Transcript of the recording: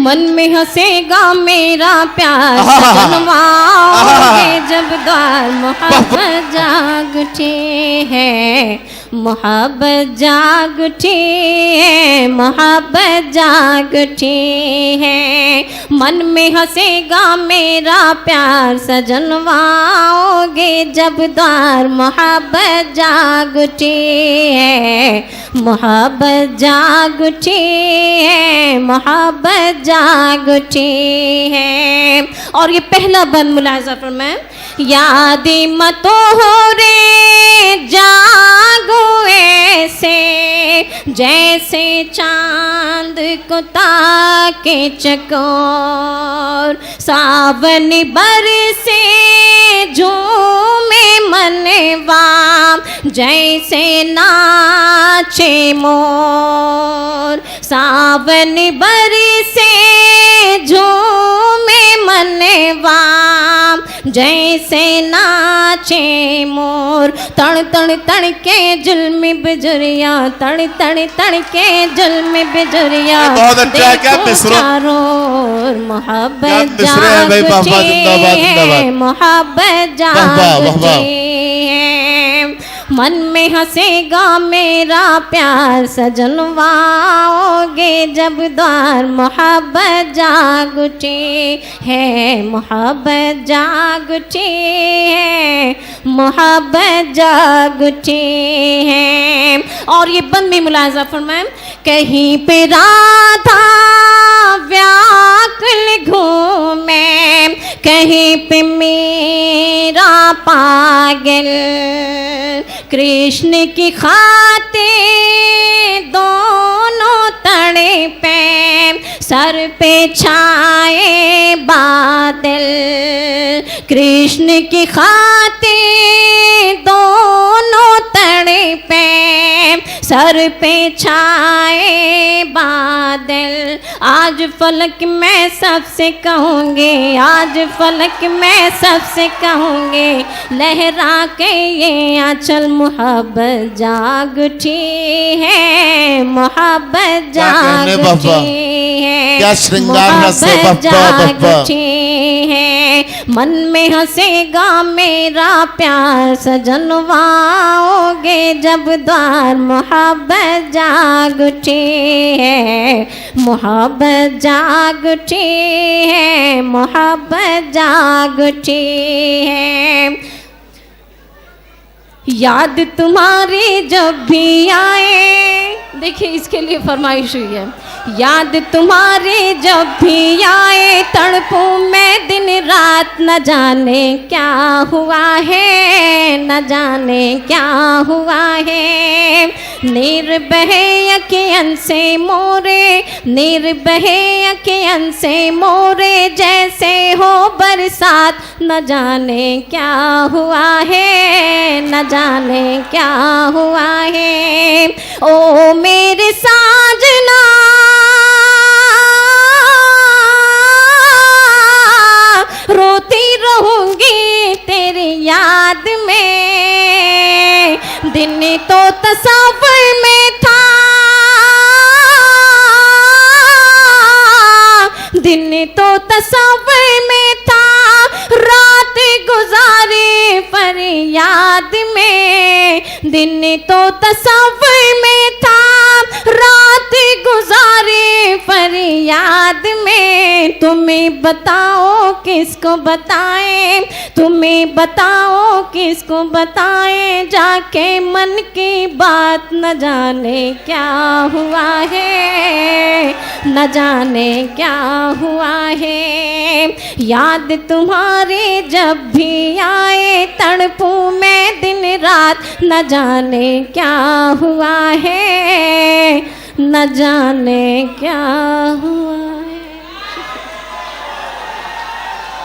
मन में हंसेगा मेरा प्यार सजनवाओगे जब द्वार मोहब्बत जाग उठी है, मोहब्बत जाग उठी है, मोहब्बत जाग उठी है। मन में हंसेगा मेरा प्यार सजनवाओगे जब द्वार मोहब्बत जाग उठी है, मोहब्बत जाग उठी है, मोहब्बत जाग उठी है। और ये पहला बंद मुलाहिज़ा फरमाएं, यादें मतो हो रे जागो ऐसे जैसे चांद को ताके चकोर, सावन बरसे झूमे मनवा जैसे नाचे मोर, सावन बरसे झूमे मनवा जैसे नाचे मोर। तड़ तड़ तड़ के जुल्मी बिजुरिया, तड़ तड़ तड़ के जुल्मी बिजुरिया, देखो चारों ओर मोहब्बत जाग उठी है, मोहब्बत जाग उठी है। मन में हंसेगा मेरा प्यार सजनवाओगे जब द्वार मोहब्बत जाग उठी है, मोहब्बत जाग उठी है, मोहब्बत जाग उठी है। और ये बंद में मुलाहिज़ा फरमाएं, कहीं पे राधा व्याकुल घूमे, कहीं पे मेरा पागल, कृष्ण की खातिर दोनों तड़े पे सर पे छाए बादल, कृष्ण की खातिर दोनों तड़े पे सर पे छाए बादल। आज फलक मैं सबसे कहूँगी, आज फलक मैं सबसे कहूँगी, लहरा के ये आंचल मोहब्बत जाग उठी है, मोहब्बत जाग उठी है, क्या श्रृंगार से जाग उठी है। मन में हंसेगा मेरा प्यार सजनवाओगे जब द्वार मोहब्बत जाग उठी है, मोहब्बत जाग उठी है, मोहब्बत जाग उठी है। याद तुम्हारी जब भी आए, देखिए इसके लिए फरमाइश हुई है, याद तुम्हारी जब भी आए तड़पूं मैं दिन रात, न जाने क्या हुआ है, न जाने क्या हुआ है। नीर बहे अखियन से मोरे, नीर बहे अखियन से मोरे, जैसे हो बरसात, न जाने क्या हुआ है, न जाने क्या हुआ है। ओ मेरे साजना रोती रहूंगी तेरी याद में, दिन तो तस्वीर में था, दिन तो तस्वीर में था, रात गुजारी फरियाद में, दिन तो तस्वीर में था, रात गुजारी फरियाद में। तुम्हें बताओ किसको बताएं, तुम्हें बताओ किसको बताएं, जाके मन की बात, न जाने क्या हुआ है, न जाने क्या हुआ है। याद तुम्हारी जब भी आए तड़पूं मैं दिन रात, न जाने क्या हुआ है, न जाने क्या हुआ।